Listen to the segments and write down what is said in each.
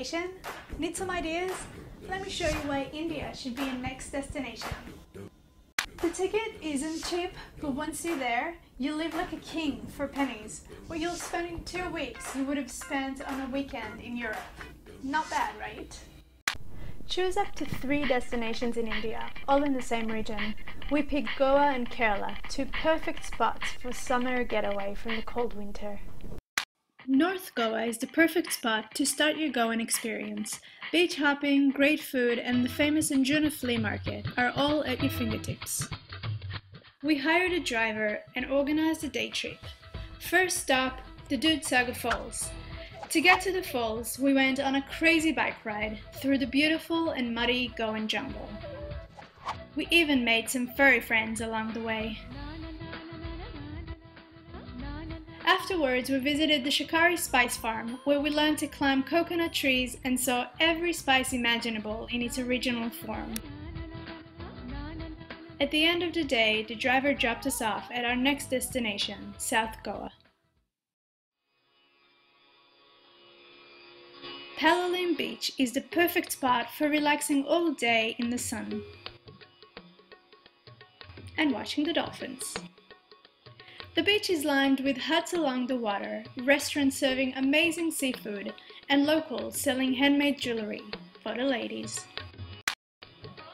vacation? Need some ideas? Let me show you why India should be your next destination. The ticket isn't cheap, but once you're there, you live like a king for pennies. What you'll spend in 2 weeks, you would have spent on a weekend in Europe. Not bad, right? Choose up to 3 destinations in India, all in the same region. We picked Goa and Kerala, 2 perfect spots for summer getaway from the cold winter. North Goa is the perfect spot to start your Goan experience. Beach hopping, great food, and the famous Anjuna flea market are all at your fingertips. We hired a driver and organized a day trip. First stop, the Dudhsagar Falls. To get to the falls, we went on a crazy bike ride through the beautiful and muddy Goan jungle. We even made some furry friends along the way. Afterwards, we visited the Shikari Spice Farm, where we learned to climb coconut trees and saw every spice imaginable in its original form. At the end of the day, the driver dropped us off at our next destination, South Goa. Palolem Beach is the perfect spot for relaxing all day in the sun and watching the dolphins. The beach is lined with huts along the water, restaurants serving amazing seafood, and locals selling handmade jewelry for the ladies.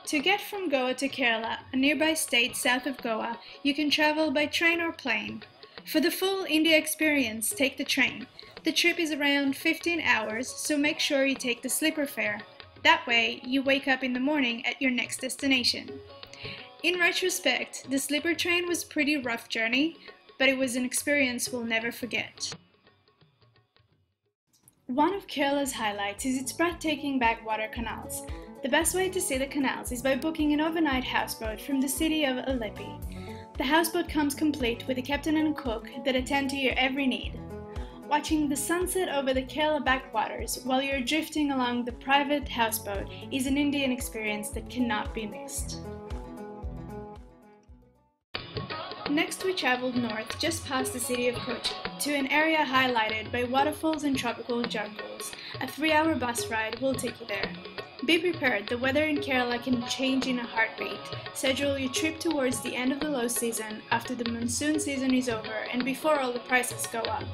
To get from Goa to Kerala, a nearby state south of Goa, you can travel by train or plane. For the full India experience, take the train. The trip is around 15 hours, so make sure you take the sleeper fare. That way, you wake up in the morning at your next destination. In retrospect, the sleeper train was a pretty rough journey, but it was an experience we'll never forget. One of Kerala's highlights is its breathtaking backwater canals. The best way to see the canals is by booking an overnight houseboat from the city of Alleppey. The houseboat comes complete with a captain and a cook that attend to your every need. Watching the sunset over the Kerala backwaters while you're drifting along the private houseboat is an Indian experience that cannot be missed. Next we travelled north just past the city of Kochi to an area highlighted by waterfalls and tropical jungles. A 3-hour bus ride will take you there. Be prepared, the weather in Kerala can change in a heartbeat. Schedule your trip towards the end of the low season, after the monsoon season is over and before all the prices go up.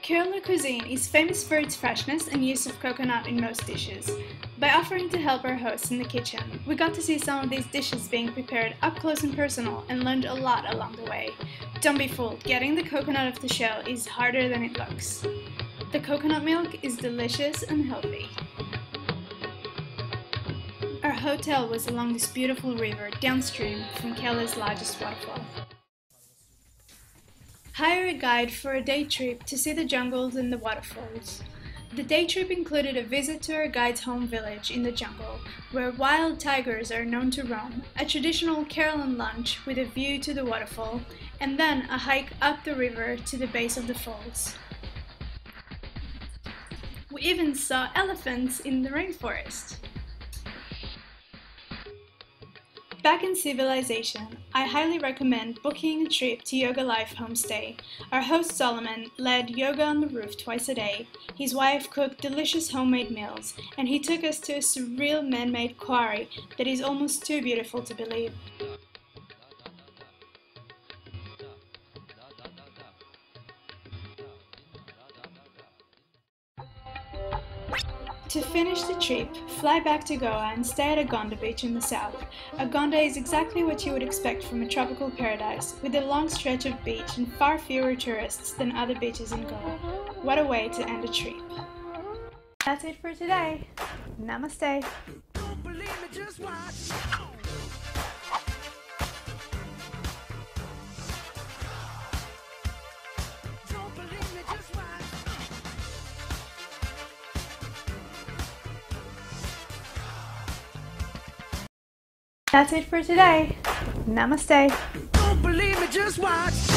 Kerala cuisine is famous for its freshness and use of coconut in most dishes. By offering to help our hosts in the kitchen, we got to see some of these dishes being prepared up close and personal and learned a lot along the way. Don't be fooled, getting the coconut off the shell is harder than it looks. The coconut milk is delicious and healthy. Our hotel was along this beautiful river downstream from Kerala's largest waterfall. Hire a guide for a day trip to see the jungles and the waterfalls. The day trip included a visit to our guide's home village in the jungle, where wild tigers are known to roam, a traditional Kerala lunch with a view to the waterfall, and then a hike up the river to the base of the falls. We even saw elephants in the rainforest. Back in civilization, I highly recommend booking a trip to Yoga Life Homestay. Our host Solomon led yoga on the roof twice a day. His wife cooked delicious homemade meals, and he took us to a surreal man-made quarry that is almost too beautiful to believe. To finish the trip, fly back to Goa and stay at Agonda Beach in the south. Agonda is exactly what you would expect from a tropical paradise, with a long stretch of beach and far fewer tourists than other beaches in Goa. What a way to end a trip. That's it for today. Namaste. Don't believe me, just watch. That's it for today. Namaste. Don't believe me, just watch.